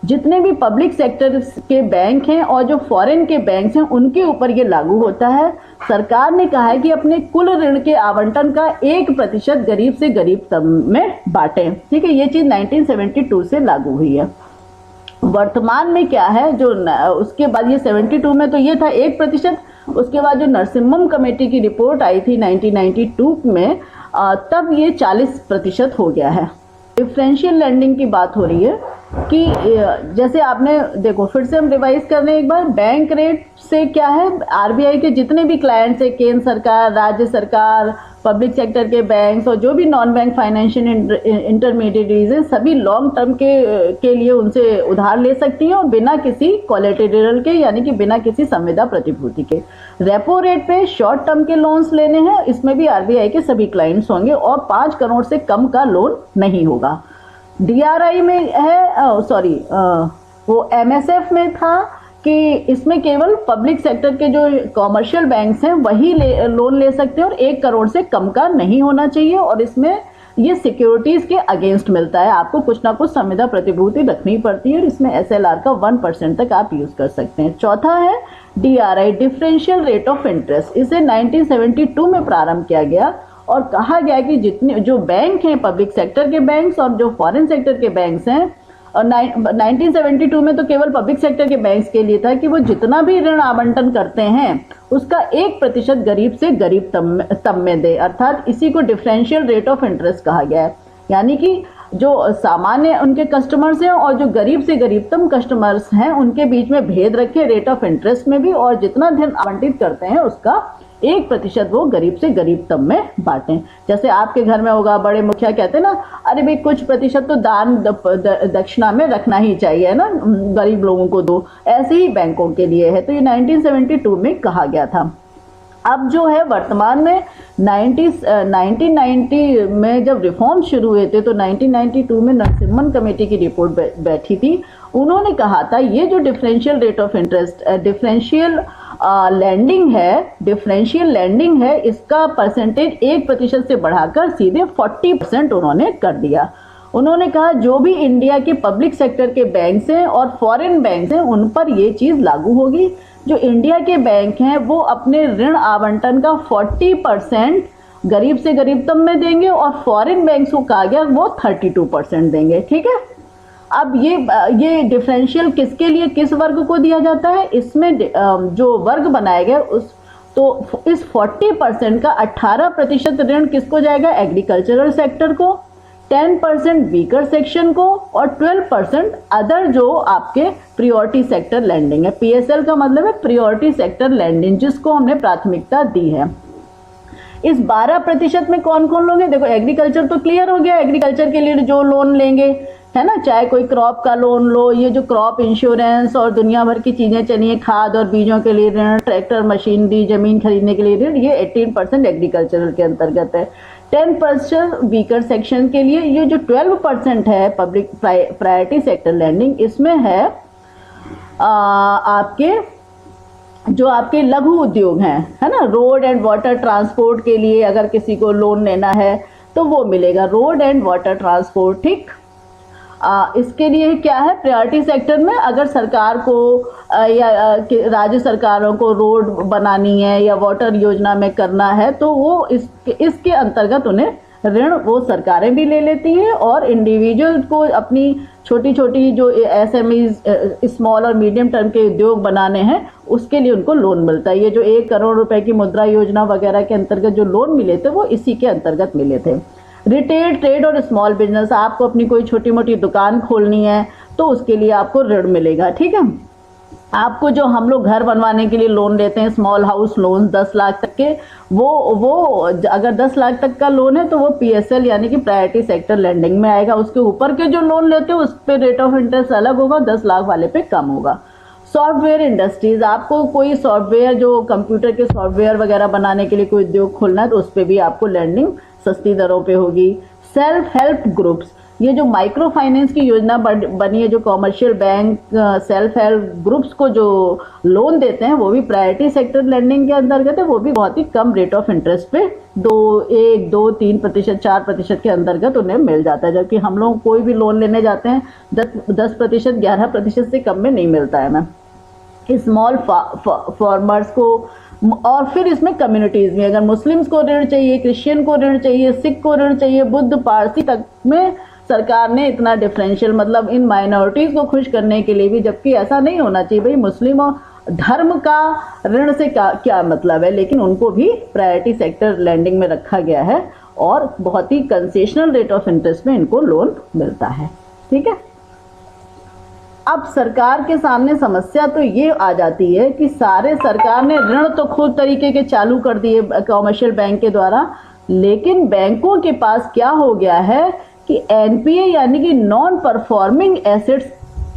जितने भी पब्लिक सेक्टर के बैंक हैं और जो फॉरेन के बैंक हैं उनके ऊपर ये लागू होता है। सरकार ने कहा है कि अपने कुल ऋण के आवंटन का 1% गरीब से गरीबतम में बांटें। ठीक है, ये चीज 1972 से लागू हुई है। वर्तमान में क्या है, जो उसके बाद ये 72 में तो ये था 1%, उसके बाद जो नरसिम्हम कमेटी की रिपोर्ट आई थी 1992 में, तब ये 40% हो गया है। डिफरेंशियल लैंडिंग की बात हो रही है कि जैसे आपने देखो, फिर से हम रिवाइज कर रहे हैं एक बार, बैंक रेट से क्या है, आरबीआई के जितने भी क्लाइंट्स है, केंद्र सरकार, राज्य सरकार, पब्लिक सेक्टर के बैंक्स और जो भी नॉन बैंक फाइनेंशियल इंटरमीडिएटरीज हैं, सभी लॉन्ग टर्म के लिए उनसे उधार ले सकती हैं और बिना किसी कोलेटरल के, यानी कि बिना किसी संविदा प्रतिभूति के। रेपो रेट पे शॉर्ट टर्म के लोन्स लेने हैं, इसमें भी आरबीआई के सभी क्लाइंट्स होंगे और 5 करोड़ से कम का लोन नहीं होगा। डीआरआई में है, सॉरी वो एमएसएफ में था कि इसमें केवल पब्लिक सेक्टर के जो कॉमर्शियल बैंक्स हैं वही लोन ले सकते हैं और 1 करोड़ से कम का नहीं होना चाहिए, और इसमें ये सिक्योरिटीज के अगेंस्ट मिलता है, आपको कुछ ना कुछ संविदा प्रतिभूति रखनी पड़ती है और इसमें एसएलआर का 1% तक आप यूज कर सकते हैं। चौथा है DRI, differential rate of interest. इसे 1972 में प्रारंभ किया गया और कहा गया कि जितने जो बैंक हैं, पब्लिक सेक्टर के बैंक्स और जो फॉरेन सेक्टर के बैंक्स हैं, और 1972 में तो केवल पब्लिक सेक्टर के बैंक्स के लिए था कि वो जितना भी ऋण आवंटन करते हैं उसका 1% गरीब से गरीबतम में दे, अर्थात इसी को डिफरेंशियल रेट ऑफ इंटरेस्ट कहा गया है। यानी कि जो सामान्य उनके कस्टमर्स हैं और जो गरीब से गरीबतम कस्टमर्स हैं उनके बीच में भेद रखे रेट ऑफ इंटरेस्ट में भी, और जितना धन आवंटित करते हैं उसका 1% वो गरीब से गरीबतम में बांटें। जैसे आपके घर में होगा, बड़े मुखिया कहते हैं ना, अरे भाई कुछ प्रतिशत तो दान दक्षिणा में रखना ही चाहिए ना, गरीब लोगों को दो, ऐसे ही बैंकों के लिए है। तो ये 1972 में कहा गया था। अब जो है वर्तमान में 1990 में जब रिफॉर्म शुरू हुए थे तो 1992 में नरसिम्हन कमेटी की रिपोर्ट बैठी थी। उन्होंने कहा था ये जो differential rate of interest, differential lending है, इसका परसेंटेज 1% से बढ़ाकर सीधे 40% उन्होंने कर दिया। उन्होंने कहा जो भी इंडिया के पब्लिक सेक्टर के बैंक्स हैं और फॉरेन बैंक्स हैं उन पर ये चीज लागू होगी। जो इंडिया के बैंक हैं वो अपने ऋण आवंटन का 40% गरीब से गरीबतम में देंगे और फॉरेन बैंक्स को कहा गया वो 32% देंगे। ठीक है, अब ये डिफरेंशियल किसके लिए, किस वर्ग को दिया जाता है, इसमें जो वर्ग बनाया गया उस तो इस 40% का 18% ऋण किसको जाएगा, एग्रीकल्चरल सेक्टर को, 10% वीकर सेक्शन को और 12% अदर जो आपके प्रियोरिटी सेक्टर लैंडिंग है। पीएसएल का मतलब है प्रियोरिटी सेक्टर लैंडिंग, जिसको हमने प्राथमिकता दी है। इस 12% में कौन कौन लोग हैं, देखो एग्रीकल्चर तो क्लियर हो गया, एग्रीकल्चर के लिए जो लोन लेंगे है ना, चाहे कोई क्रॉप का लोन लो, ये जो क्रॉप इंश्योरेंस और दुनिया भर की चीजें चलिए, खाद और बीजों के लिए ऋण, ट्रैक्टर मशीनरी, जमीन खरीदने के लिए ऋण, ये 18% एग्रीकल्चरल के अंतर्गत है। 10% वीकर सेक्शन के लिए, ये जो 12% है पब्लिक प्रायोरिटी सेक्टर लैंडिंग, इसमें है आपके जो आपके लघु उद्योग हैं, है ना, रोड एंड वाटर ट्रांसपोर्ट के लिए अगर किसी को लोन लेना है तो वो मिलेगा, रोड एंड वाटर ट्रांसपोर्ट। ठीक, इसके लिए क्या है, प्रायोरिटी सेक्टर में अगर सरकार को या राज्य सरकारों को रोड बनानी है या वाटर योजना में करना है तो वो इसके अंतर्गत उन्हें ऋण वो सरकारें भी ले लेती हैं और इंडिविजुअल को अपनी छोटी छोटी जो एसएमईज, स्मॉल और मीडियम टर्म के उद्योग बनाने हैं उसके लिए उनको लोन मिलता है। ये जो 1 करोड़ रुपए की मुद्रा योजना वगैरह के अंतर्गत जो लोन मिले थे वो इसी के अंतर्गत मिले थे। रिटेल ट्रेड और स्मॉल बिजनेस, आपको अपनी कोई छोटी मोटी दुकान खोलनी है तो उसके लिए आपको ऋण मिलेगा। ठीक है, आपको जो हम लोग घर बनवाने के लिए लोन लेते हैं, स्मॉल हाउस लोन 10 लाख तक के, वो अगर 10 लाख तक का लोन है तो वो पीएसएल यानी कि प्रायोरिटी सेक्टर लैंडिंग में आएगा। उसके ऊपर के जो लोन लेते हो उस पर रेट ऑफ इंटरेस्ट अलग होगा, 10 लाख वाले पे कम होगा। सॉफ्टवेयर इंडस्ट्रीज, आपको कोई सॉफ्टवेयर जो कंप्यूटर के सॉफ्टवेयर वगैरह बनाने के लिए कोई उद्योग खोलना है तो उस पर भी आपको लैंडिंग सस्ती दरों पे होगी। सेल्फ हेल्प ग्रुप्स, ये जो माइक्रो फाइनेंस की योजना बनी है, जो commercial bank self help groups को जो लोन देते हैं वो भी प्रायोरिटी सेक्टर लेंडिंग के अंतर्गत है। वो भी बहुत ही कम रेट ऑफ इंटरेस्ट पे 1-2-3%, 4% के अंतर्गत उन्हें मिल जाता है, जबकि हम लोग कोई भी लोन लेने जाते हैं 10%, 11% से कम में नहीं मिलता है मैम। स्मॉल फार्मर्स को, और फिर इसमें कम्युनिटीज में, अगर मुस्लिम्स को ऋण चाहिए, क्रिश्चियन को ऋण चाहिए, सिख को ऋण चाहिए, बुद्ध पारसी तक में सरकार ने इतना डिफरेंशियल, मतलब इन माइनॉरिटीज को खुश करने के लिए भी, जबकि ऐसा नहीं होना चाहिए भाई, मुस्लिम और धर्म का ऋण से क्या मतलब है, लेकिन उनको भी प्रायोरिटी सेक्टर लैंडिंग में रखा गया है और बहुत ही कंसेशनल रेट ऑफ इंटरेस्ट में इनको लोन मिलता है। ठीक है, अब सरकार के सामने समस्या तो ये आ जाती है कि सारे सरकार ने ऋण तो खुद तरीके के चालू कर दिए कॉमर्शियल बैंक के द्वारा, लेकिन बैंकों के पास क्या हो गया है कि एनपीए यानी कि नॉन परफॉर्मिंग एसेट्स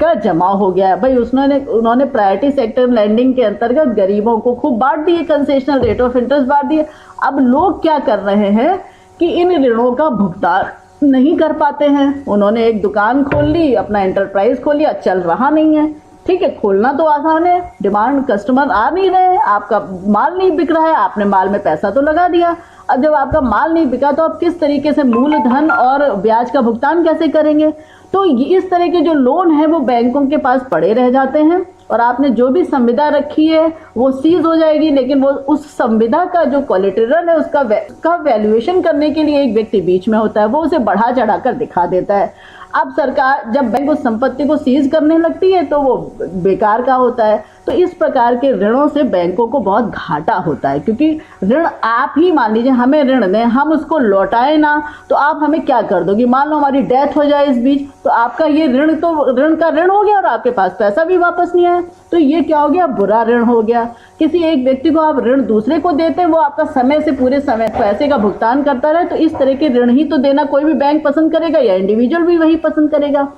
का जमा हो गया है। भाई उन्होंने प्रायोरिटी सेक्टर लैंडिंग के अंतर्गत गरीबों को खूब बांट दिए, कंसेशनल रेट ऑफ इंटरेस्ट बांट दिए। अब लोग क्या कर रहे हैं कि इन ऋणों का भुगतान नहीं कर पाते हैं। उन्होंने एक दुकान खोल ली, अपना एंटरप्राइज खोल लिया, चल रहा नहीं है। ठीक है, खोलना तो आसान है, डिमांड कस्टमर आ नहीं रहे, आपका माल नहीं बिक रहा है, आपने माल में पैसा तो लगा दिया। अब जब आपका माल नहीं बिका तो आप किस तरीके से मूलधन और ब्याज का भुगतान कैसे करेंगे? तो इस तरह के जो लोन है वो बैंकों के पास पड़े रह जाते हैं और आपने जो भी संविदा रखी है वो सीज हो जाएगी, लेकिन वो उस संविदा का जो कोलेटरल है उसका वैल्यूएशन करने के लिए एक व्यक्ति बीच में होता है, वो उसे बढ़ा चढ़ा कर दिखा देता है। अब सरकार जब बैंक उस संपत्ति को सीज करने लगती है तो वो बेकार का होता है। तो इस प्रकार के ऋणों से बैंकों को बहुत घाटा होता है, क्योंकि ऋण आप ही मान लीजिए हमें ऋण दें, हम उसको लौटाए ना तो आप हमें क्या कर दोगे? मान लो हमारी डेथ हो जाए इस बीच, तो आपका ये ऋण का ऋण हो गया और आपके पास पैसा भी वापस नहीं आया, तो ये क्या हो गया? बुरा ऋण हो गया। किसी एक व्यक्ति को आप ऋण दूसरे को देते हैं, वो आपका समय से पूरे समय पैसे का भुगतान करता रहे, तो इस तरह के ऋण ही तो देना कोई भी बैंक पसंद करेगा या इंडिविजुअल भी वही पसंद करेगा।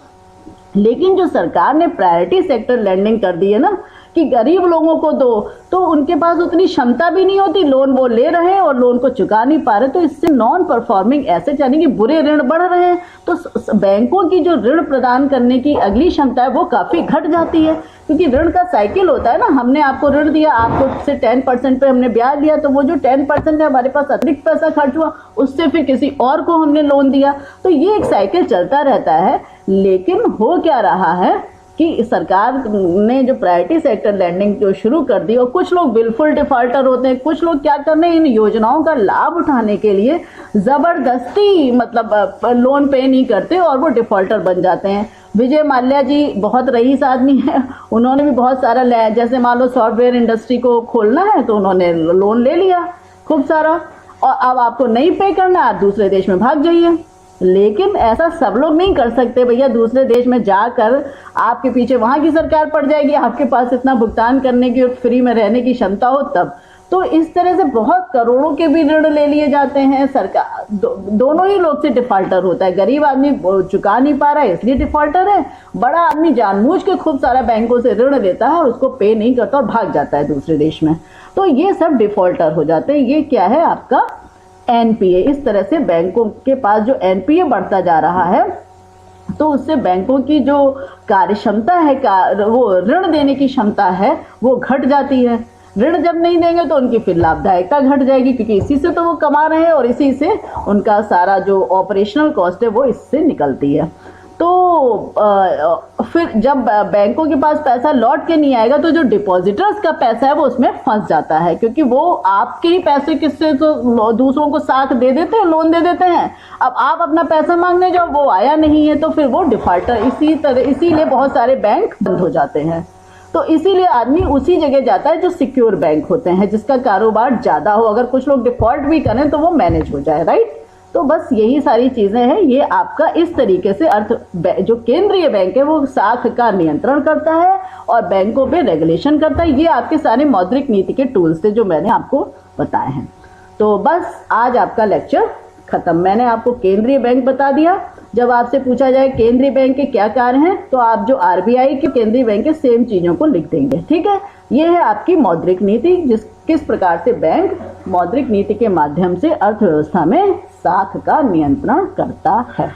लेकिन जो सरकार ने प्रायोरिटी सेक्टर लैंडिंग कर दी है ना कि गरीब लोगों को दो, तो उनके पास उतनी क्षमता भी नहीं होती, लोन वो ले रहे हैं और लोन को चुका नहीं पा रहे, तो इससे नॉन परफॉर्मिंग एसेट यानी कि बुरे ऋण बढ़ रहे हैं। तो बैंकों की जो ऋण प्रदान करने की अगली क्षमता है वो काफी घट जाती है, क्योंकि ऋण का साइकिल होता है ना, हमने आपको ऋण दिया, आपको से 10% पे हमने ब्याज लिया, तो वो जो 10% है हमारे पास अतिरिक्त पैसा खर्च हुआ, उससे फिर किसी और को हमने लोन दिया, तो ये एक साइकिल चलता रहता है। लेकिन हो क्या रहा है कि सरकार ने जो प्रायोरिटी सेक्टर लैंडिंग जो शुरू कर दी, और कुछ लोग बिल्कुल डिफॉल्टर होते हैं, कुछ लोग क्या कर रहे हैं, इन योजनाओं का लाभ उठाने के लिए जबरदस्ती मतलब लोन पे नहीं करते और वो डिफॉल्टर बन जाते हैं। विजय माल्या जी बहुत रईस आदमी है, उन्होंने भी बहुत सारा, जैसे मान लो सॉफ्टवेयर इंडस्ट्री को खोलना है तो उन्होंने लोन ले लिया खूब सारा, और अब आपको नहीं पे करना, आप दूसरे देश में भाग जाइए। लेकिन ऐसा सब लोग नहीं कर सकते भैया, दूसरे देश में जाकर आपके पीछे वहां की सरकार पड़ जाएगी, आपके पास इतना भुगतान करने की और फ्री में रहने की क्षमता हो तब। तो इस तरह से बहुत करोड़ों के भी ऋण ले लिए जाते हैं। सरकार दोनों ही लोग से डिफॉल्टर होता है, गरीब आदमी चुका नहीं पा रहा है इसलिए डिफॉल्टर है, बड़ा आदमी जानबूझ के खूब सारा बैंकों से ऋण लेता है और उसको पे नहीं करता और भाग जाता है दूसरे देश में, तो ये सब डिफॉल्टर हो जाते हैं। ये क्या है? आपका एनपीए। इस तरह से बैंकों के पास जो एनपीए बढ़ता जा रहा है तो उससे बैंकों की जो कार्य क्षमता है, वो ऋण देने की क्षमता है वो घट जाती है। ऋण जब नहीं देंगे तो उनकी फिर लाभदायकता घट जाएगी, क्योंकि इसी से तो वो कमा रहे हैं और इसी से उनका सारा जो ऑपरेशनल कॉस्ट है वो इससे निकलती है। तो फिर जब बैंकों के पास पैसा लौट के नहीं आएगा तो जो डिपॉजिटर्स का पैसा है वो उसमें फंस जाता है, क्योंकि वो आपके ही पैसे किससे तो दूसरों को साथ दे देते हैं, लोन दे देते हैं। अब आप अपना पैसा मांगने जाओ, वो आया नहीं है, तो फिर वो डिफॉल्टर। इसीलिए बहुत सारे बैंक बंद हो जाते हैं। तो इसीलिए आदमी उसी जगह जाता है जो सिक्योर बैंक होते हैं, जिसका कारोबार ज्यादा हो, अगर कुछ लोग डिफॉल्ट भी करें तो वो मैनेज हो जाए, राइट। तो बस यही सारी चीजें हैं। ये आपका इस तरीके से जो केंद्रीय बैंक है वो साख का नियंत्रण करता है और बैंकों पे रेगुलेशन करता है। ये आपके सारे मौद्रिक नीति के टूल्स थे जो मैंने आपको बताए हैं। तो बस आज आपका लेक्चर खत्म। मैंने आपको केंद्रीय बैंक बता दिया। जब आपसे पूछा जाए केंद्रीय बैंक के क्या कार्य हैं, तो आप जो आरबीआई के केंद्रीय बैंक के सेम चीजों को लिख देंगे, ठीक है। ये है आपकी मौद्रिक नीति, किस प्रकार से बैंक मौद्रिक नीति के माध्यम से अर्थव्यवस्था में साख का नियंत्रण करता है।